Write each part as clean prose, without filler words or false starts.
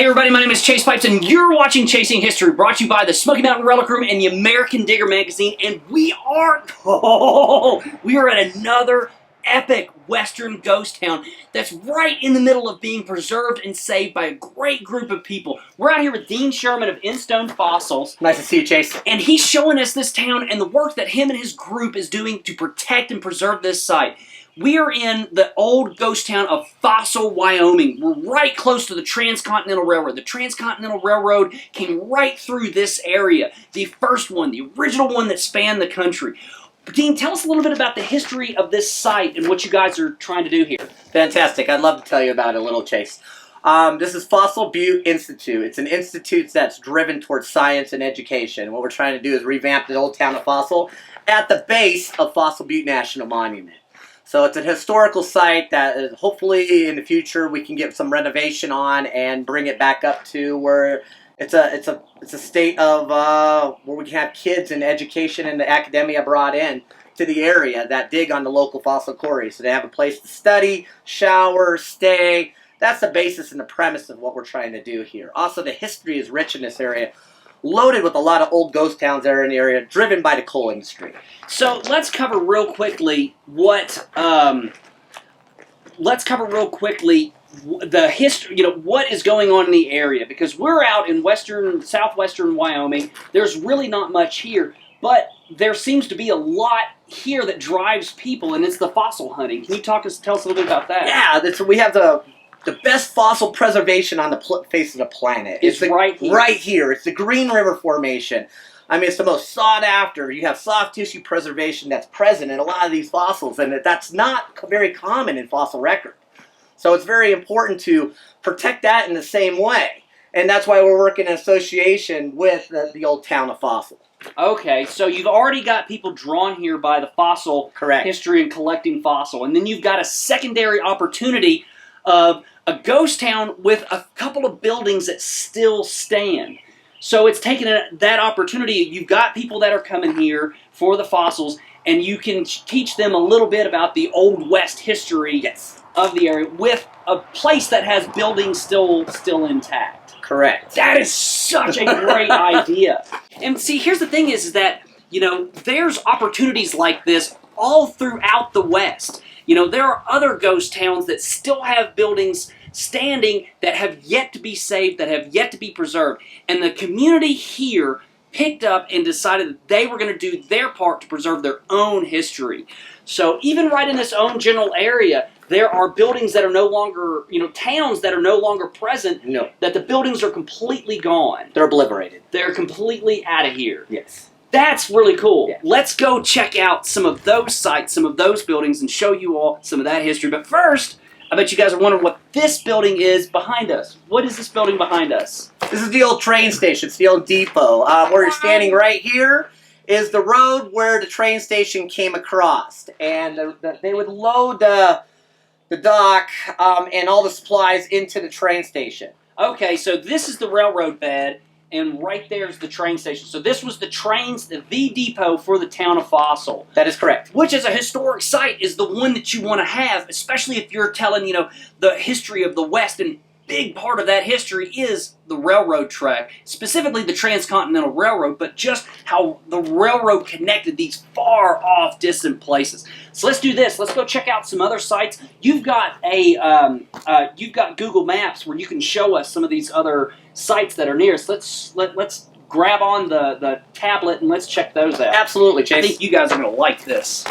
everybody, my name is Chase Pipes, and you're watching Chasing History, brought to you by the Smoky Mountain Relic Room and the American Digger magazine, and we are at another epic Western ghost town that's right in the middle of being preserved and saved by a great group of people. We're out here with Dean Sherman of In-Stone Fossils. Nice to see you, Chase. And he's showing us this town and the work that him and his group is doing to protect and preserve this site. We are in the old ghost town of Fremont, Wyoming. We're right close to the Transcontinental Railroad. The Transcontinental Railroad came right through this area. The first one, the original one that spanned the country. Dean, tell us a little bit about the history of this site and what you guys are trying to do here. Fantastic. I'd love to tell you about it a little, Chase. This is Fossil Butte Institute. It's an institute that's driven towards science and education. What we're trying to do is revamp the old town of Fossil at the base of Fossil Butte National Monument. So it's a historical site that is, hopefully in the future we can get some renovation on and bring it back up to where it's a state of where we can have kids and education and the academia brought in to the area that dig on the local fossil quarries. So they have a place to study, shower, stay. That's the basis and the premise of what we're trying to do here. Also, the history is rich in this area, loaded with a lot of old ghost towns that are in the area, driven by the coal industry. So let's cover real quickly the history, what is going on in the area, because we're out in southwestern Wyoming. There's really not much here, but there seems to be a lot here that drives people, and it's the fossil hunting. Can you tell us a little bit about that? Yeah, we have the best fossil preservation on the face of the planet. It's right here. Right here. It's the Green River Formation. I mean, it's the most sought after. You have soft tissue preservation that's present in a lot of these fossils, and that's not very common in fossil record. So it's very important to protect that in the same way. And that's why we're working in association with the old town of Fossil. Okay, so you've already got people drawn here by the fossil history and collecting fossil. And then you've got a secondary opportunity of a ghost town with a couple of buildings that still stand. So it's taken that opportunity. You've got people that are coming here for the fossils, and you can teach them a little bit about the Old West history of the area with a place that has buildings still intact. Correct. That is such a great idea. And see, here's the thing is that, there's opportunities like this all throughout the West. There are other ghost towns that still have buildings standing that have yet to be saved, that have yet to be preserved. And the community here picked up and decided that they were going to do their part to preserve their own history. So even right in this own general area, there are buildings that are no longer, towns that are no longer present. No. That the buildings are completely gone. They're obliterated. They're completely out of here. Yes. That's really cool. Yeah. Let's go check out some of those sites, some of those buildings, and show you all some of that history. But first, I bet you guys are wondering what this building is behind us. What is this building behind us? This is the old train station. It's the old depot. Where you're standing right here is the road where the train station came across. And they would load the dock and all the supplies into the train station. Okay, so this is the railroad bed, and right there's the train station. So this was the depot for the town of Fossil. That is correct. Which, as a historic site, is the one that you want to have, especially if you're telling, the history of the West. And big part of that history is the railroad track, specifically the Transcontinental Railroad, but just how the railroad connected these far off distant places. So let's do this. Let's go check out some other sites. You've got you've got Google Maps where you can show us some of these other sites that are near us. Let's grab on the tablet and let's check those out. Absolutely, Chase. I think you guys are going to like this.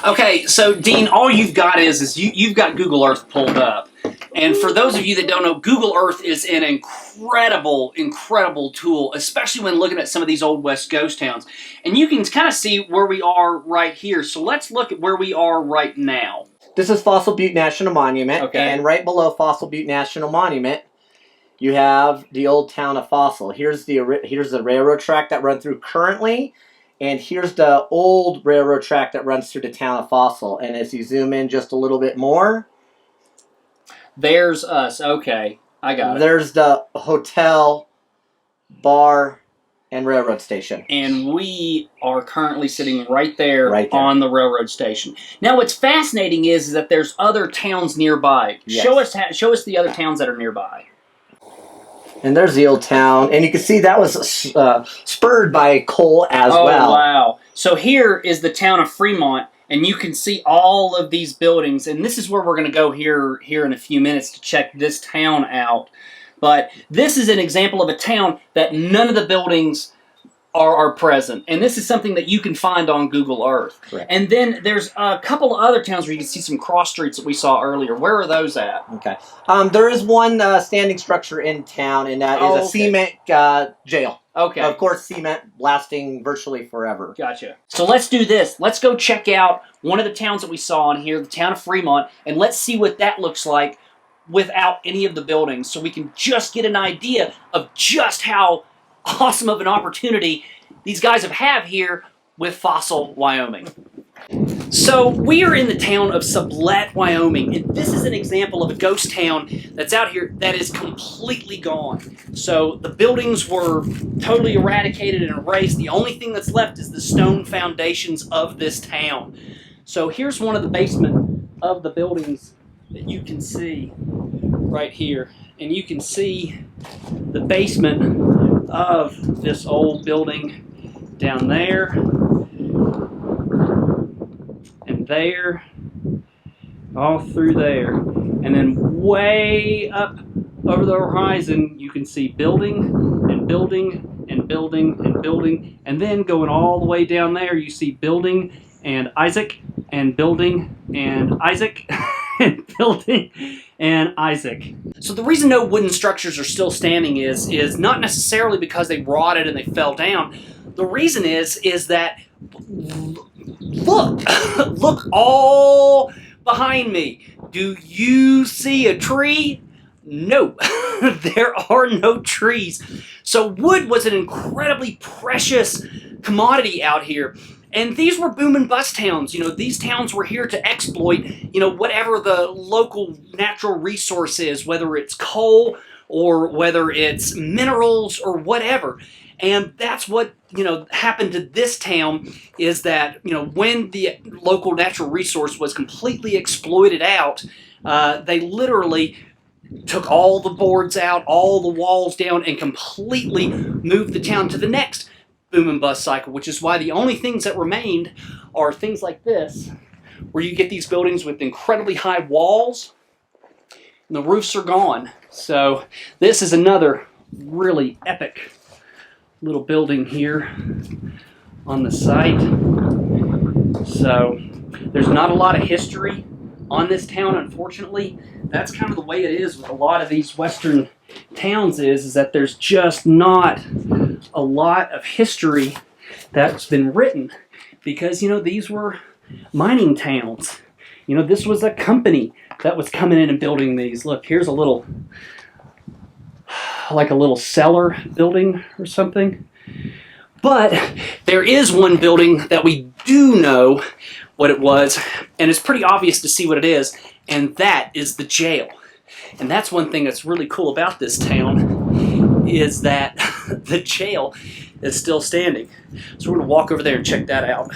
Okay, so Dean, all you've got is you've got Google Earth pulled up. And for those of you that don't know, Google Earth is an incredible, incredible tool, especially when looking at some of these Old West ghost towns. And you can kind of see where we are right here. So let's look at where we are right now. This is Fossil Butte National Monument. Okay. And right below Fossil Butte National Monument, you have the old town of Fossil. Here's the railroad track that runs through currently. And here's the old railroad track that runs through the town of Fossil. And as you zoom in just a little bit more, there's us. Okay, I got it. There's the hotel, bar, and railroad station. And we are currently sitting right there on the railroad station. Now, what's fascinating is that there's other towns nearby. Yes. Show us the other towns that are nearby. And there's the old town, and you can see that was spurred by coal as well. Oh, wow. So here is the town of Fremont, and you can see all of these buildings, and this is where we're going to go here in a few minutes to check this town out. But this is an example of a town that none of the buildings are present. And this is something that you can find on Google Earth. Correct. And then there's a couple of other towns where you can see some cross streets that we saw earlier. Where are those at? Okay. There is one standing structure in town, and that is a cement jail. Okay. Of course, cement lasting virtually forever. Gotcha. So let's do this. Let's go check out one of the towns that we saw in here, the town of Fremont, and let's see what that looks like without any of the buildings, so we can just get an idea of just how awesome of an opportunity these guys have here with fossil Wyoming. So we are in the town of Sublette, Wyoming, and this is an example of a ghost town that's out here that is completely gone. So the buildings were totally eradicated and erased. The only thing that's left is the stone foundations of this town. So here's one of the basement of the buildings that you can see right here, and you can see the basement of this old building down there and there, all through there, and then way up over the horizon you can see building and building and building and building, and then going all the way down there you see building and Isaac and building and Isaac and building and Isaac. So the reason no wooden structures are still standing is not necessarily because they rotted and they fell down. The reason is that, look, look all behind me. Do you see a tree? No, there are no trees. So wood was an incredibly precious commodity out here. And these were boom and bust towns. You know, these towns were here to exploit, you know, whatever the local natural resource is, whether it's coal or whether it's minerals or whatever. And that's what, you know, happened to this town, is that, you know, when the local natural resource was completely exploited out, they literally took all the boards out, all the walls down, and completely moved the town to the next boom and bust cycle, which is why the only things that remained are things like this, where you get these buildings with incredibly high walls, and the roofs are gone. So this is another really epic little building here on the site. So there's not a lot of history on this town, unfortunately. That's kind of the way it is with a lot of these western towns, is that there's just not a lot of history that's been written, because, you know, these were mining towns. You know, this was a company that was coming in and building these. Look, here's a little, like a little cellar building or something. But there is one building that we do know what it was, and it's pretty obvious to see what it is, and that is the jail. And that's one thing that's really cool about this town, is that the jail is still standing. So we're going to walk over there and check that out.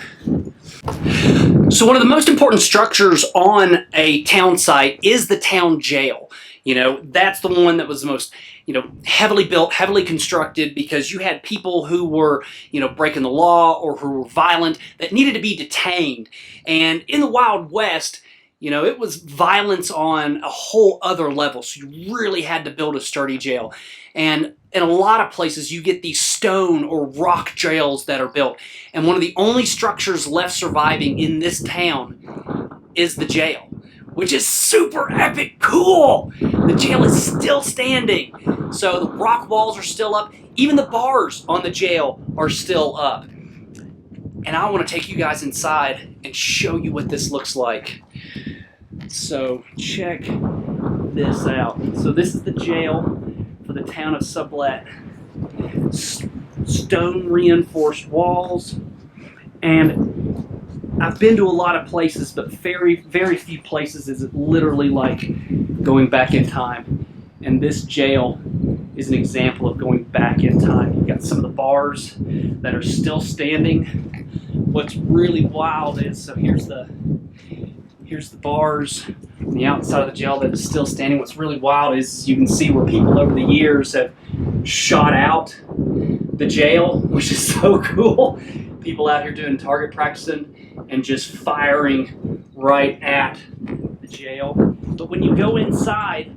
So one of the most important structures on a town site is the town jail. You know, that's the one that was the most, you know, heavily built, heavily constructed, because you had people who were, you know, breaking the law or who were violent that needed to be detained. And in the Wild West, you know, it was violence on a whole other level. So you really had to build a sturdy jail. And in a lot of places, you get these stone or rock jails that are built. And one of the only structures left surviving in this town is the jail, which is super epic cool. The jail is still standing. So the rock walls are still up. Even the bars on the jail are still up. And I want to take you guys inside and show you what this looks like. So check this out. So this is the jail for the town of Sublette. Stone reinforced walls. And I've been to a lot of places, but very, very few places is it literally like going back in time. And this jail is an example of going back in time. You've got some of the bars that are still standing. What's really wild is, so here's the bars on the outside of the jail that is still standing. What's really wild is you can see where people over the years have shot out the jail, which is so cool. People out here doing target practicing and just firing right at the jail. But when you go inside,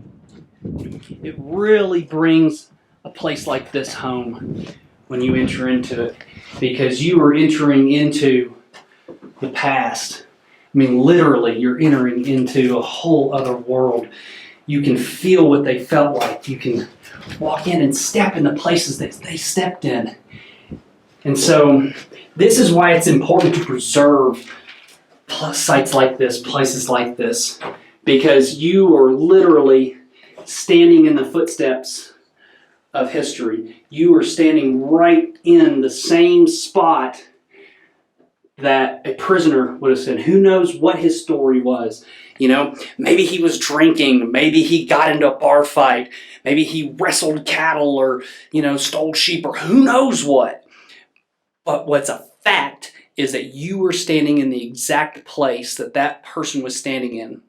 it really brings a place like this home when you enter into it, because you are entering into the past. I mean, literally, you're entering into a whole other world. You can feel what they felt like. You can walk in and step in the places that they stepped in. And so this is why it's important to preserve sites like this, places like this, because you are literally standing in the footsteps of history. You are standing right in the same spot that a prisoner would have said. Who knows what his story was? You know, maybe he was drinking, maybe he got into a bar fight, maybe he wrestled cattle or, you know, stole sheep, or who knows what. But what's a fact is that you were standing in the exact place that that person was standing in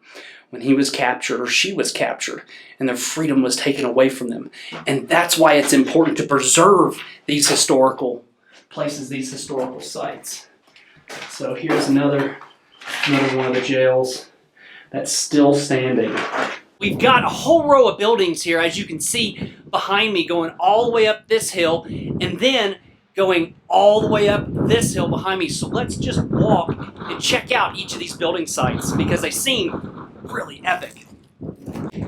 when he was captured or she was captured, and their freedom was taken away from them. And that's why it's important to preserve these historical places, these historical sites. So here's another one of the jails that's still standing. We've got a whole row of buildings here, as you can see behind me, going all the way up this hill, and then going all the way up this hill behind me. So let's just walk and check out each of these building sites, because they seem really epic.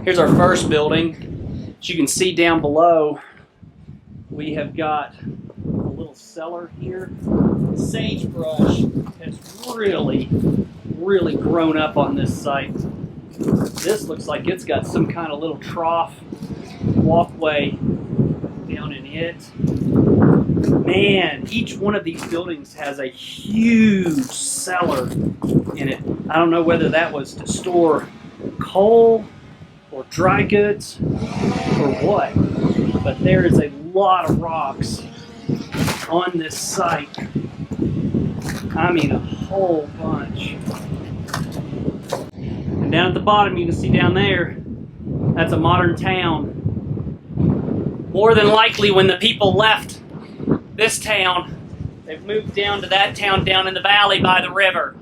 Here's our first building. As you can see down below, we have got a little cellar here. Sagebrush has really grown up on this site. This looks like it's got some kind of little trough walkway down in it. Man, each one of these buildings has a huge cellar in it. I don't know whether that was to store coal or dry goods or what, but there is a lot of rocks on this site. I mean, a whole bunch. And down at the bottom, you can see down there, that's a modern town. More than likely, when the people left this town, they've moved down to that town down in the valley by the river.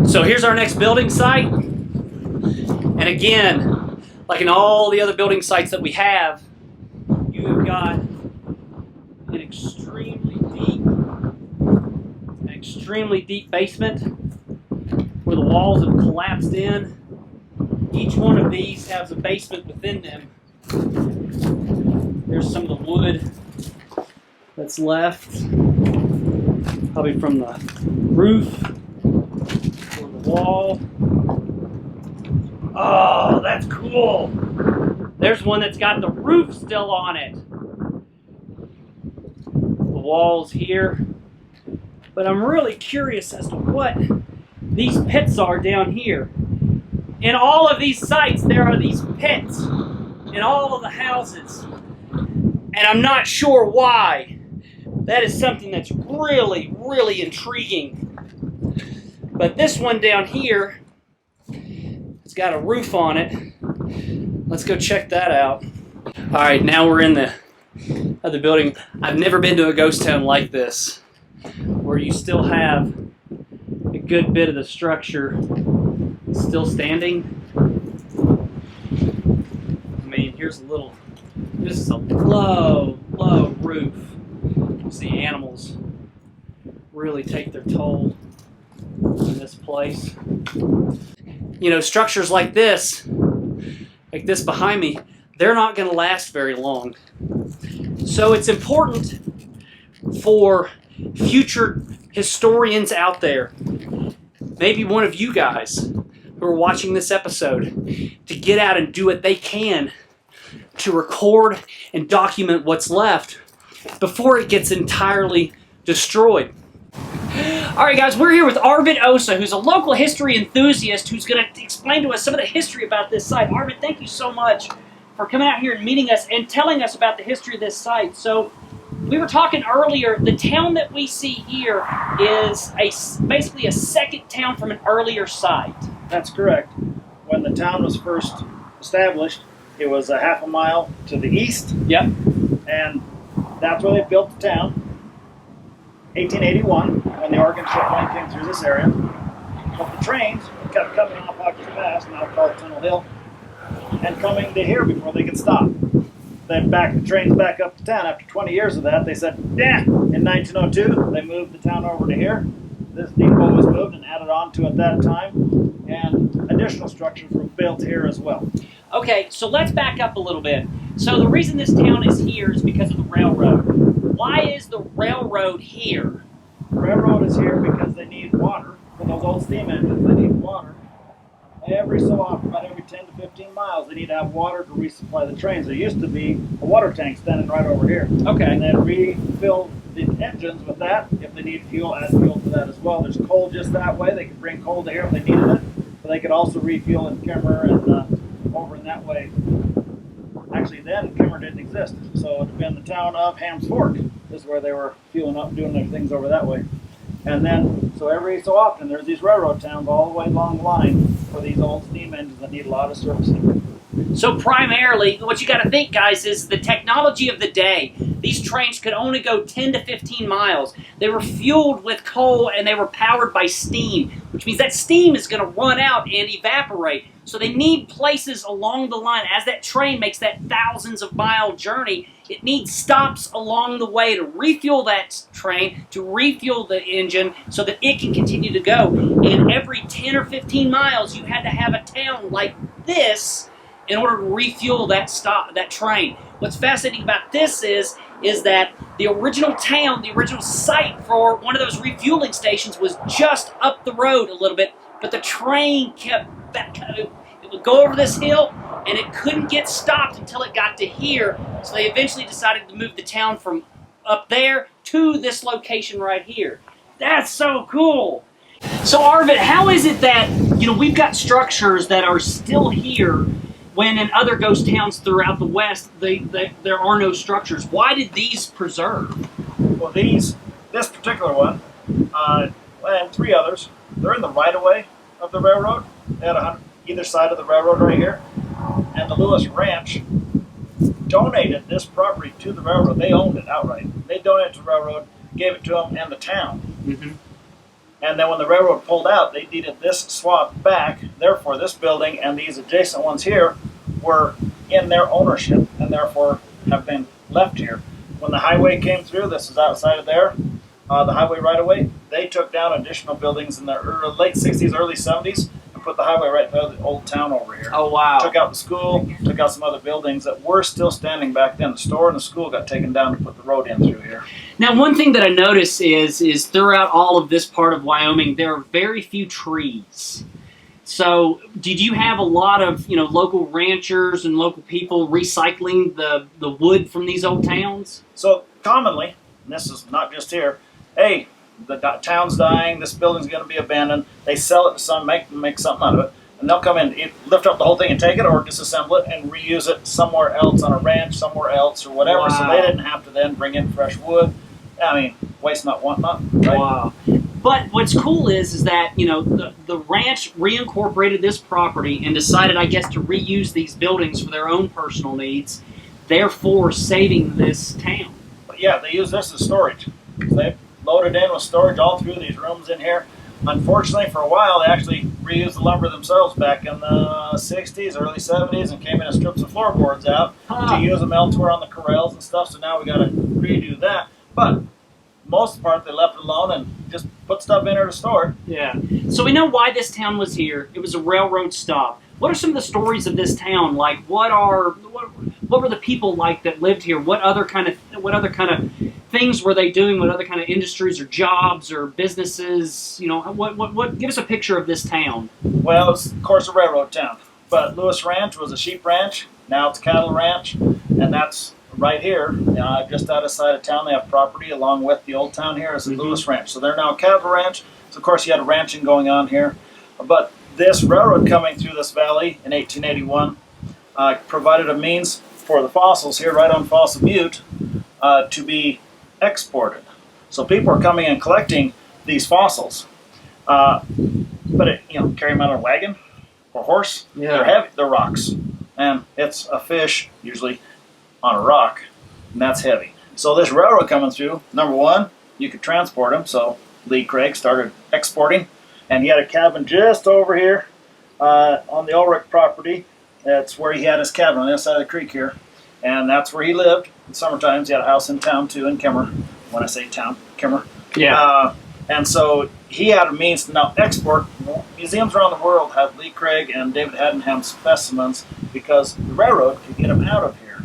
So here's our next building site. And again, like in all the other building sites that we have, you have got an extremely deep basement where the walls have collapsed in. Each one of these has a basement within them. There's some of the wood that's left, probably from the roof or the wall. Oh, that's cool. There's one that's got the roof still on it. The walls here. But I'm really curious as to what these pits are down here. In all of these sites, there are these pits in all of the houses. And I'm not sure why. That is something that's really intriguing. But this one down here, it's got a roof on it. Let's go check that out. All right, now we're in the other building. I've never been to a ghost town like this, where you still have a good bit of the structure still standing. I mean, here's a little, this is a low roof. You see animals really take their toll in this place. You know, structures like this behind me, they're not going to last very long. So it's important for future historians out there, maybe one of you guys who are watching this episode, to get out and do what they can to record and document what's left before it gets entirely destroyed. Alright guys, we're here with Arvid Aase, who's a local history enthusiast who's going to explain to us some of the history about this site. Arvid, thank you so much for coming out here and meeting us and telling us about the history of this site. So, we were talking earlier, the town that we see here is basically a second town from an earlier site. That's correct. When the town was first established, it was a half a mile to the east. Yep. And that's where they built the town. 1881, when the Oregon ship line came through this area. But the trains kept coming off Hawkins Pass, now called Tunnel Hill, and coming to here before they could stop. They backed the trains back up to town. After 20 years of that, they said, yeah. In 1902, they moved the town over to here. This depot was moved and added on to at that time, and additional structures were built here as well. Okay, so let's back up a little bit. So the reason this town is here is because of the railroad. Why is the railroad here? The railroad is here because they need water. For those old steam engines, they need water. Every so often, about every 10 to 15 miles, they need to have water to resupply the trains. There used to be a water tank standing right over here. Okay. And then refill the engines with that. If they need fuel, add fuel to that as well. There's coal just that way. They could bring coal to here if they needed it. But they could also refuel in Kimmer and over in that way. Actually, then Kimmer didn't exist. So it would have been the town of Hams Fork. This is where they were fueling up, doing their things over that way. And then, so every so often, there's these railroad towns all the way along the line for these old steam engines that need a lot of servicing. So primarily, what you got to think, guys, is the technology of the day. These trains could only go 10 to 15 miles. They were fueled with coal and they were powered by steam, which means that steam is going to run out and evaporate. So they need places along the line. As that train makes that thousands of mile journey, it needs stops along the way to refuel that train, to refuel the engine so that it can continue to go. And every 10 or 15 miles, you had to have a town like this in order to refuel that train. What's fascinating about this is that the original town, the original site for one of those refueling stations was just up the road a little bit, but the train kept back. It would go over this hill, and it couldn't get stopped until it got to here. So they eventually decided to move the town from up there to this location right here. That's so cool. So Arvid, how is it that, we've got structures that are still here when in other ghost towns throughout the West, there are no structures? Why did these preserve? Well, this particular one, and three others, they're in the right-of-way of the railroad. They had either side of the railroad right here. And the Lewis Ranch donated this property to the railroad. They owned it outright. They donated it to the railroad, gave it to them and the town. Mm-hmm. And then when the railroad pulled out, they deeded this swath back. Therefore, this building and these adjacent ones here were in their ownership and therefore have been left here. When the highway came through, this is outside of there, the highway right away, they took down additional buildings in the late 60s, early 70s, and put the highway right through the old town over here. Oh, wow. Took out the school, took out some other buildings that were still standing back then. The store and the school got taken down to put the road in through here. Now, one thing that I notice is throughout all of this part of Wyoming, there are very few trees. So, did you have a lot of local ranchers and local people recycling the wood from these old towns? So commonly, and this is not just here, hey, the town's dying, this building's going to be abandoned. They sell it to some, make something out of it, and they'll come in, lift up the whole thing and take it, or disassemble it and reuse it somewhere else on a ranch, somewhere else, or whatever. Wow. So they didn't have to then bring in fresh wood. I mean, waste not, want not. Right? Wow. But what's cool is that, the ranch reincorporated this property and decided, I guess, to reuse these buildings for their own personal needs, therefore saving this town. But yeah, they use this as storage. They loaded in with storage all through these rooms in here. Unfortunately, for a while, they actually reused the lumber themselves back in the 60s, early 70s, and came in as strips of floorboards out to use them elsewhere on the corrals and stuff, so now we got to redo that. But most of the part, they left it alone and just put stuff in here to store. Yeah. So we know why this town was here. It was a railroad stop. What are some of the stories of this town? Like, what were the people like that lived here? What other kind of things were they doing? What other kind of industries or jobs or businesses? What? Give us a picture of this town. Well, it's of course a railroad town, but Lewis Ranch was a sheep ranch. Now it's a cattle ranch, and that's right here, just outside of town. They have property along with the old town here. It's the Lewis Ranch, so they're now a cattle ranch. So of course you had ranching going on here, but this railroad coming through this valley in 1881 provided a means for the fossils here right on Fossil Butte to be exported. So people are coming and collecting these fossils, but carry them out on a wagon or horse. Yeah. They're heavy. They're rocks, and it's a fish usually on a rock and that's heavy. So this railroad coming through, number one, you could transport them. So Lee Craig started exporting, and he had a cabin just over here on the Ulrich property. That's where he had his cabin on the other side of the creek here, and that's where he lived. In summer times, he had a house in town too, in Kimmer. When I say town, Kimmer. Yeah. And so he had a means to now export. Museums around the world have Lee Craig and David Haddenham specimens because the railroad could get them out of here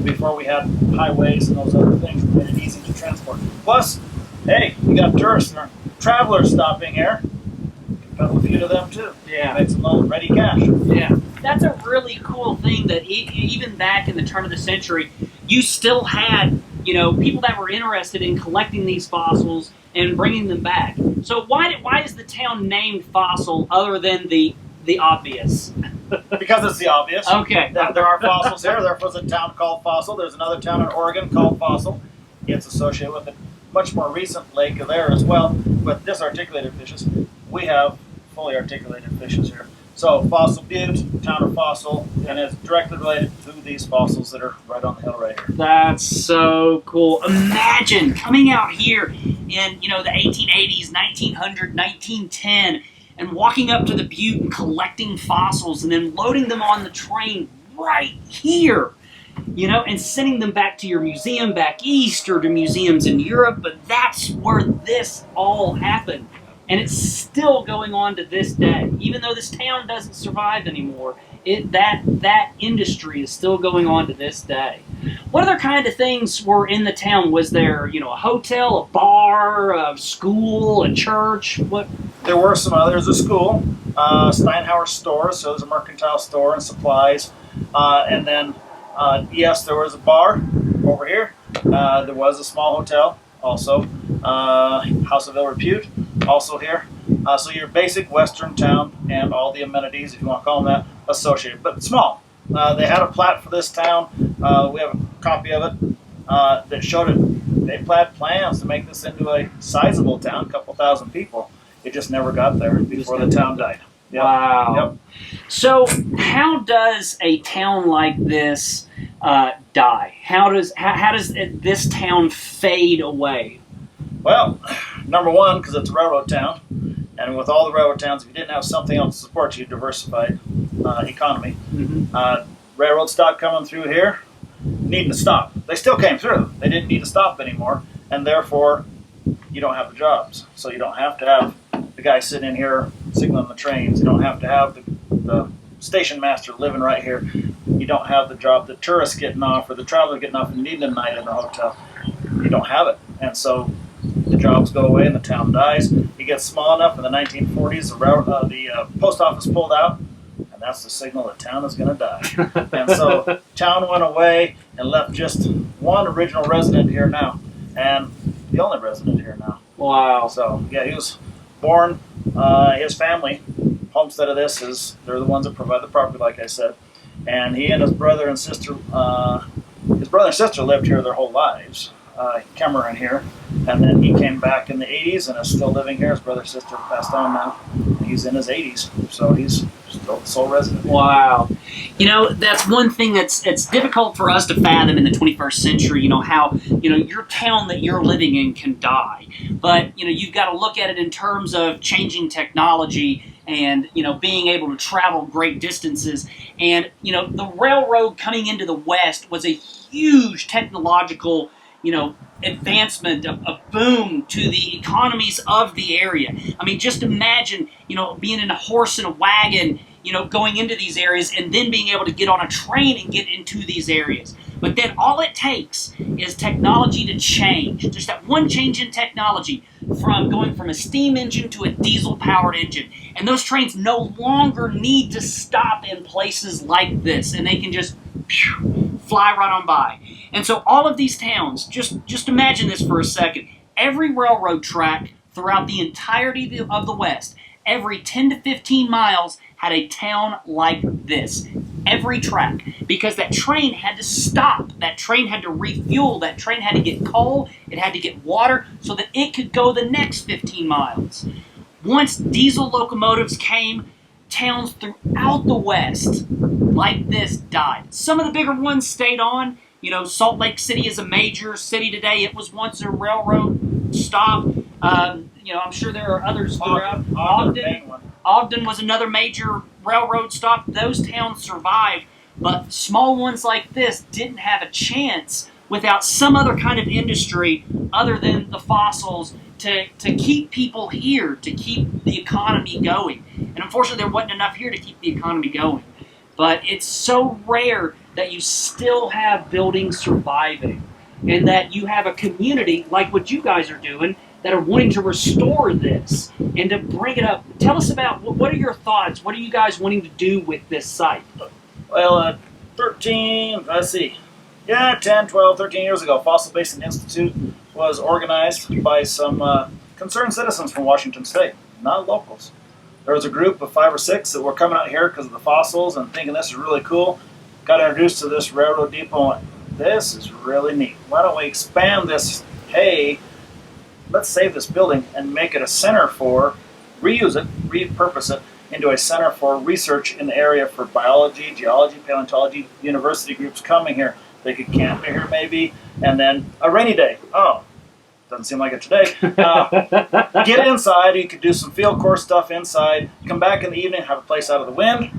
before we had highways and those other things that made it easy to transport. Plus, hey, you got tourists and travelers stopping here. You can peddle a few to them too. Yeah. Make some little ready cash. Yeah. That's a really cool thing that even back in the turn of the century, you still had, you know, people that were interested in collecting these fossils and bringing them back. So why is the town named Fossil other than the obvious? Because it's the obvious. Okay. There are fossils here. There was a town called Fossil. There's another town in Oregon called Fossil. It's associated with a much more recent lake there as well with disarticulated fishes. We have fully articulated fishes here. So Fossil Butte, town of Fossil, and it's directly related to these fossils that are right on the hill right here. That's so cool. Imagine coming out here in, you know, the 1880s, 1900, 1910, and walking up to the butte and collecting fossils and then loading them on the train right here, you know, and sending them back to your museum back east or to museums in Europe. But that's where this all happened. And it's still going on to this day. Even though this town doesn't survive anymore, that industry is still going on to this day. What other kind of things were in the town? Was there, you know, a hotel, a bar, a school, a church? What? There were some others. A school, Steinhauer store, so there's a mercantile store and supplies. And then, yes, there was a bar over here. There was a small hotel also. House of Ill Repute, also here. So your basic western town and all the amenities, if you want to call them that, associated, but small. They had a plat for this town. We have a copy of it that showed it. They had plans to make this into a sizable town, a couple thousand people. It just never got there before the town died. Yep. Wow. Yep. So how does a town like this die? How does this town fade away? Well, number one, because it's a railroad town, and with all the railroad towns, if you didn't have something else to support you, diversified economy. Mm-hmm. Railroad stopped coming through here, needing to stop. They still came through. They didn't need to stop anymore, and therefore, you don't have the jobs. So you don't have to have the guy sitting in here signaling the trains. You don't have to have the station master living right here. You don't have the job, the tourists getting off or the traveler getting off and needing a night in the hotel. You don't have it, and so the jobs go away and the town dies. It gets small enough in the 1940s, the post office pulled out, and that's the signal that town is going to die. And so town went away and left just one original resident here now, and the only resident here now. Wow. So yeah, he was born. His family, homestead of this is they're the ones that provide the property, like I said, and he and his brother and sister. His brother and sister lived here their whole lives. Cameron here, and then he came back in the 80s and is still living here. His brother and sister passed on now. He's in his 80s, so he's still the sole resident. Wow. You know, that's one thing it's difficult for us to fathom in the 21st century, you know, how, you know, your town that you're living in can die. But, you know, you've got to look at it in terms of changing technology and, you know, being able to travel great distances. And, you know, the railroad coming into the West was a huge technological, you know, advancement, a boom to the economies of the area. I mean, just imagine, you know, being in a horse and a wagon, you know, going into these areas and then being able to get on a train and get into these areas. But then all it takes is technology to change. Just that one change in technology from going from a steam engine to a diesel-powered engine. And those trains no longer need to stop in places like this, and they can just fly right on by. And so all of these towns, just imagine this for a second. Every railroad track throughout the entirety of the West, every 10 to 15 miles had a town like this. Every track. Because that train had to stop. That train had to refuel. That train had to get coal. It had to get water so that it could go the next 15 miles. Once diesel locomotives came, towns throughout the West like this died. Some of the bigger ones stayed on, Salt Lake City is a major city today. It was once a railroad stop. I'm sure there are others throughout. Ogden was another major railroad stop. Those towns survived, but small ones like this didn't have a chance without some other kind of industry other than the fossils to keep people here, to keep the economy going. And unfortunately, there wasn't enough here to keep the economy going. But it's so rare that you still have buildings surviving and that you have a community like what you guys are doing that are wanting to restore this and to bring it up. Tell us about, what are your thoughts? What are you guys wanting to do with this site? Well, 10, 12, 13 years ago, Fossil Basin Institute was organized by some concerned citizens from Washington State, not locals. There was a group of 5 or 6 that were coming out here because of the fossils and thinking this is really cool. Got introduced to this railroad depot and went, this is really neat. Why don't we expand this? Hey, let's save this building and make it a center for, reuse it, repurpose it into a center for research in the area for biology, geology, paleontology, university groups coming here. They could camp here maybe, and then a rainy day. Oh, doesn't seem like it today. Get inside. You could do some field course stuff inside. Come back in the evening, have a place out of the wind,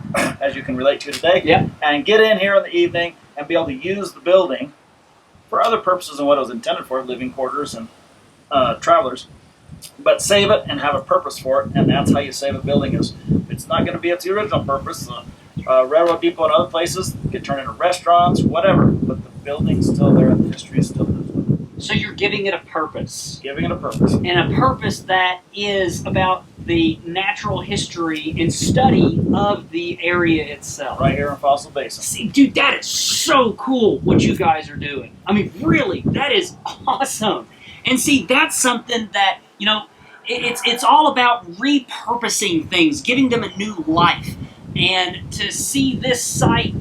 as you can relate to today, yeah. And get in here in the evening and be able to use the building for other purposes than what it was intended for, living quarters and travelers. But save it and have a purpose for it, and that's how you save a building. Is it's not going to be its original purpose. Railroad depot and other places get turned into restaurants, whatever. But the building's still there, and the history is still there. So you're giving it a purpose. Giving it a purpose. And a purpose that is about the natural history and study of the area itself. Right here in Fossil Basin. See, dude, that is so cool what you guys are doing. I mean, really, that is awesome. And see, that's something that, it's all about repurposing things, giving them a new life. And to see this site,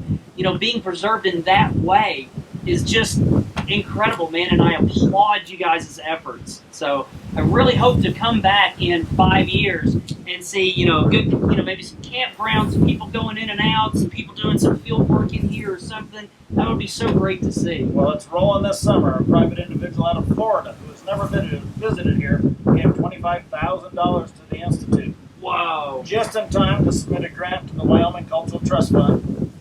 being preserved in that way is just incredible, man, and I applaud you guys' efforts. So I really hope to come back in 5 years and see, good, maybe some campgrounds, some people going in and out, some people doing some field work in here or something. That would be so great to see. Well, it's rolling this summer. A private individual out of Florida who has never visited here gave $25,000 to the Institute. Wow. Just in time to submit a grant to the Wyoming Cultural Trust Fund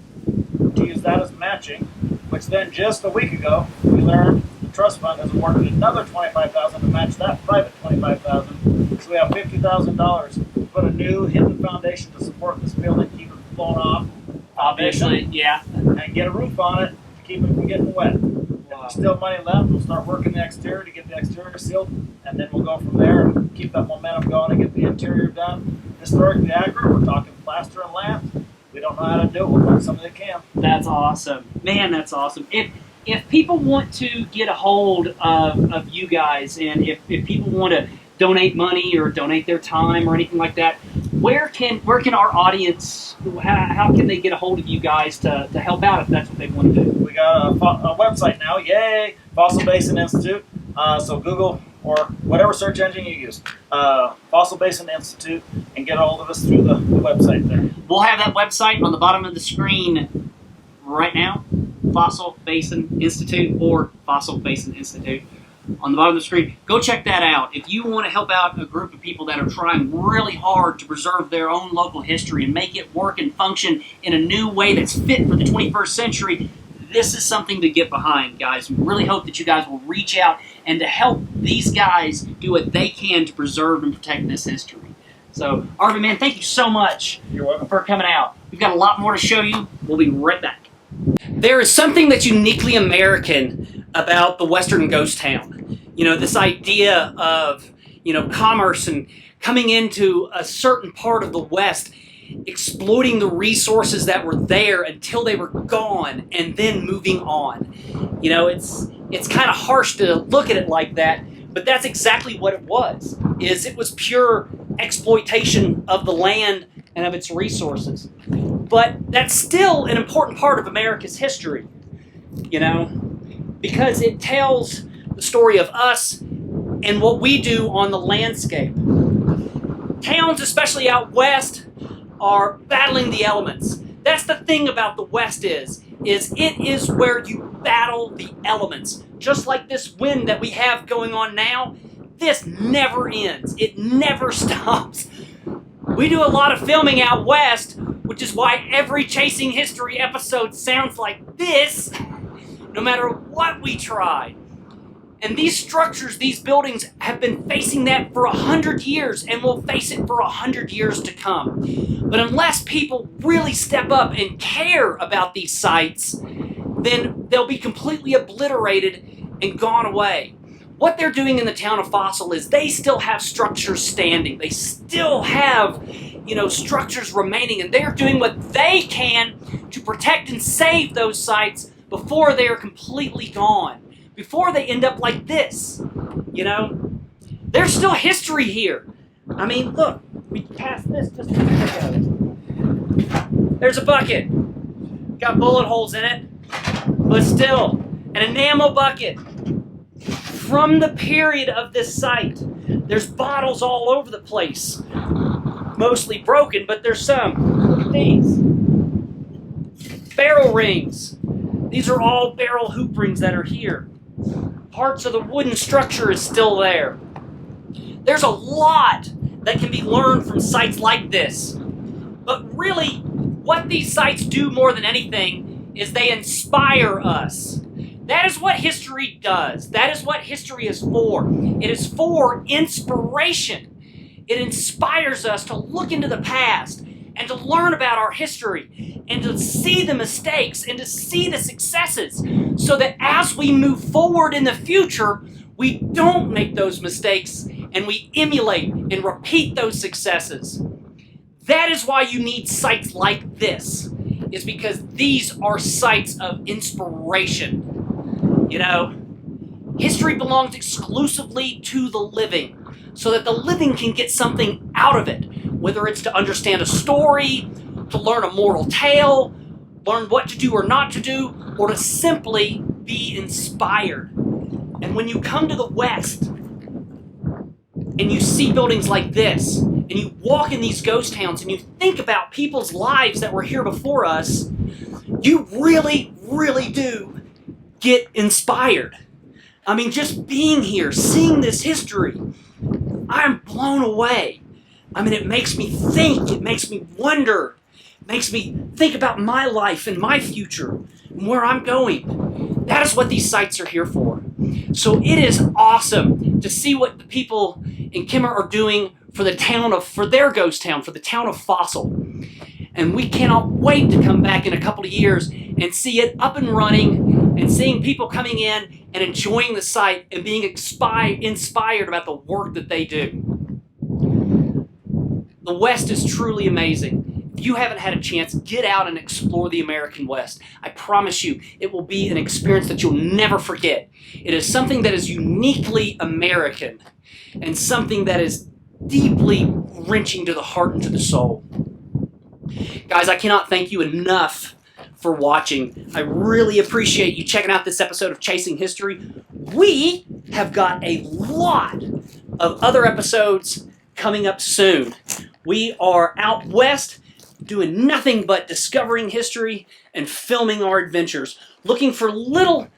to use that as matching, which then just a week ago we learned the trust fund has awarded another $25,000 to match that private $25,000. So we have $50,000 to put a new hidden foundation to support this building, keep it blown off, obviously, yeah, and get a roof on it to keep it from getting wet. If there's still money left, we'll start working the exterior to get the exterior sealed, and then we'll go from there and keep that momentum going and get the interior done. Historically accurate, we're talking plaster and lath. We don't know how to do it, we'll find somebody that can. That's awesome. Man, that's awesome. If people want to get a hold of you guys, and if people want to donate money or donate their time or anything like that, where can our audience, how can they get a hold of you guys to help out if that's what they want to do? We got a website now, yay, Fossil Basin Institute. So Google or whatever search engine you use, Fossil Basin Institute, and get a hold of us through the website there. We'll have that website on the bottom of the screen right now, Fossil Basin Institute or Fossil Basin Institute. On the bottom of the screen, go check that out. If you want to help out a group of people that are trying really hard to preserve their own local history and make it work and function in a new way that's fit for the 21st century, this is something to get behind, guys. We really hope that you guys will reach out and to help these guys do what they can to preserve and protect this history. So, Arvid, man, thank you so much. You're welcome. For coming out. We've got a lot more to show you. We'll be right back. There is something that's uniquely American about the Western Ghost Town. This idea of, commerce and coming into a certain part of the West, exploiting the resources that were there until they were gone, and then moving on. It's kind of harsh to look at it like that, but that's exactly what it was. It was pure exploitation of the land and of its resources. But that's still an important part of America's history, because it tells the story of us and what we do on the landscape. Towns, especially out west, are battling the elements. That's the thing about the West is it is where you battle the elements. Just like this wind that we have going on now, this never ends. It never stops. We do a lot of filming out west, which is why every Chasing History episode sounds like this, no matter what we try. And these structures, these buildings, have been facing that for 100 years and will face it for 100 years to come. But unless people really step up and care about these sites, then they'll be completely obliterated and gone away. What they're doing in the town of Fossil is they still have structures standing. They still have, structures remaining, and they're doing what they can to protect and save those sites before they are completely gone. Before they end up like this, There's still history here. I mean, look, we passed this just a minute ago. There's a bucket. Got bullet holes in it, but still, an enamel bucket. From the period of this site, there's bottles all over the place. Mostly broken, but there's some. Look at these. Barrel rings. These are all barrel hoop rings that are here. Parts of the wooden structure is still there. There's a lot that can be learned from sites like this. But really, what these sites do more than anything is they inspire us. That is what history does. That is what history is for. It is for inspiration. It inspires us to look into the past and to learn about our history and to see the mistakes and to see the successes so that as we move forward in the future, we don't make those mistakes and we emulate and repeat those successes. That is why you need sites like this, is because these are sites of inspiration. History belongs exclusively to the living so that the living can get something out of it, whether it's to understand a story, to learn a moral tale, learn what to do or not to do, or to simply be inspired. And when you come to the West and you see buildings like this, and you walk in these ghost towns and you think about people's lives that were here before us, you really, really do get inspired. I mean, just being here, seeing this history, I'm blown away. I mean, it makes me think, it makes me wonder, it makes me think about my life and my future and where I'm going. That is what these sites are here for. So it is awesome to see what the people in Kimmer are doing for their ghost town, for the town of Fossil. And we cannot wait to come back in a couple of years and see it up and running and seeing people coming in and enjoying the site and being inspired about the work that they do. The West is truly amazing. If you haven't had a chance, get out and explore the American West. I promise you, it will be an experience that you'll never forget. It is something that is uniquely American and something that is deeply wrenching to the heart and to the soul. Guys, I cannot thank you enough for watching. I really appreciate you checking out this episode of Chasing History. We have got a lot of other episodes coming up soon. We are out west doing nothing but discovering history and filming our adventures, looking for little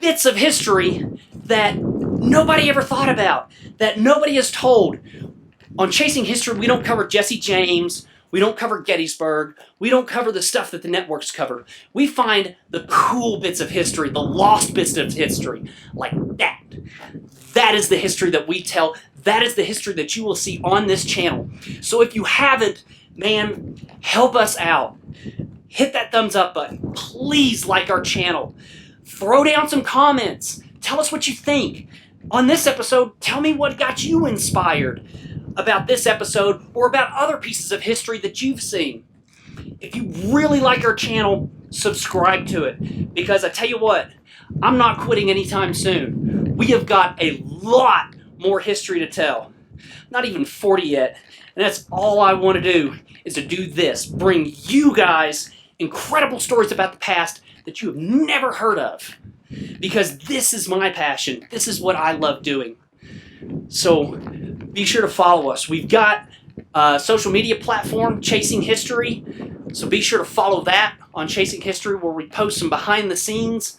bits of history that nobody ever thought about, that nobody has told. On Chasing History, we don't cover Jesse James, we don't cover Gettysburg, we don't cover the stuff that the networks cover. We find the cool bits of history, the lost bits of history, like that. That is the history that we tell. That is the history that you will see on this channel. So if you haven't, man, help us out. Hit that thumbs up button. Please like our channel. Throw down some comments. Tell us what you think. On this episode, tell me what got you inspired about this episode or about other pieces of history that you've seen. If you really like our channel, subscribe to it. Because I tell you what, I'm not quitting anytime soon. We have got a lot more history to tell. Not even 40 yet. And that's all I want to do, is to do this. Bring you guys incredible stories about the past that you have never heard of. Because this is my passion. This is what I love doing. So be sure to follow us. We've got social media platform, Chasing History. So be sure to follow that on Chasing History, where we post some behind the scenes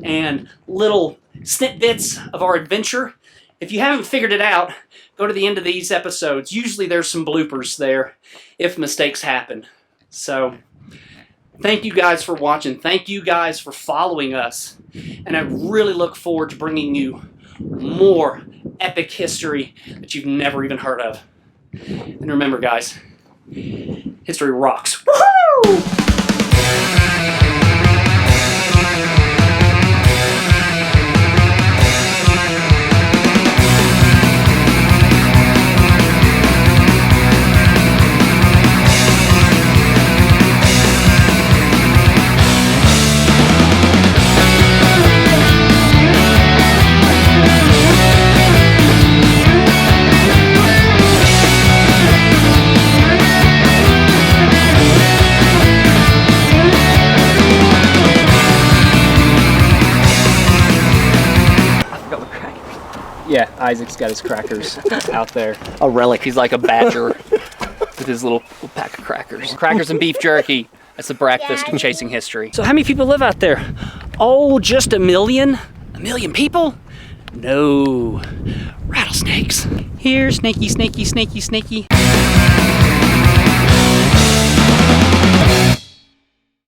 and little snippets of our adventure. If you haven't figured it out, go to the end of these episodes. Usually there's some bloopers there if mistakes happen. So thank you guys for watching. Thank you guys for following us. And I really look forward to bringing you more epic history that you've never even heard of. And remember, guys, history rocks. Woohoo! Yeah, Isaac's got his crackers out there. A relic. He's like a badger with his little pack of crackers. Crackers and beef jerky. That's the breakfast of Chasing History. So how many people live out there? Oh, just 1 million? 1 million people? No. Rattlesnakes. Here, snaky, snaky, snaky, snaky.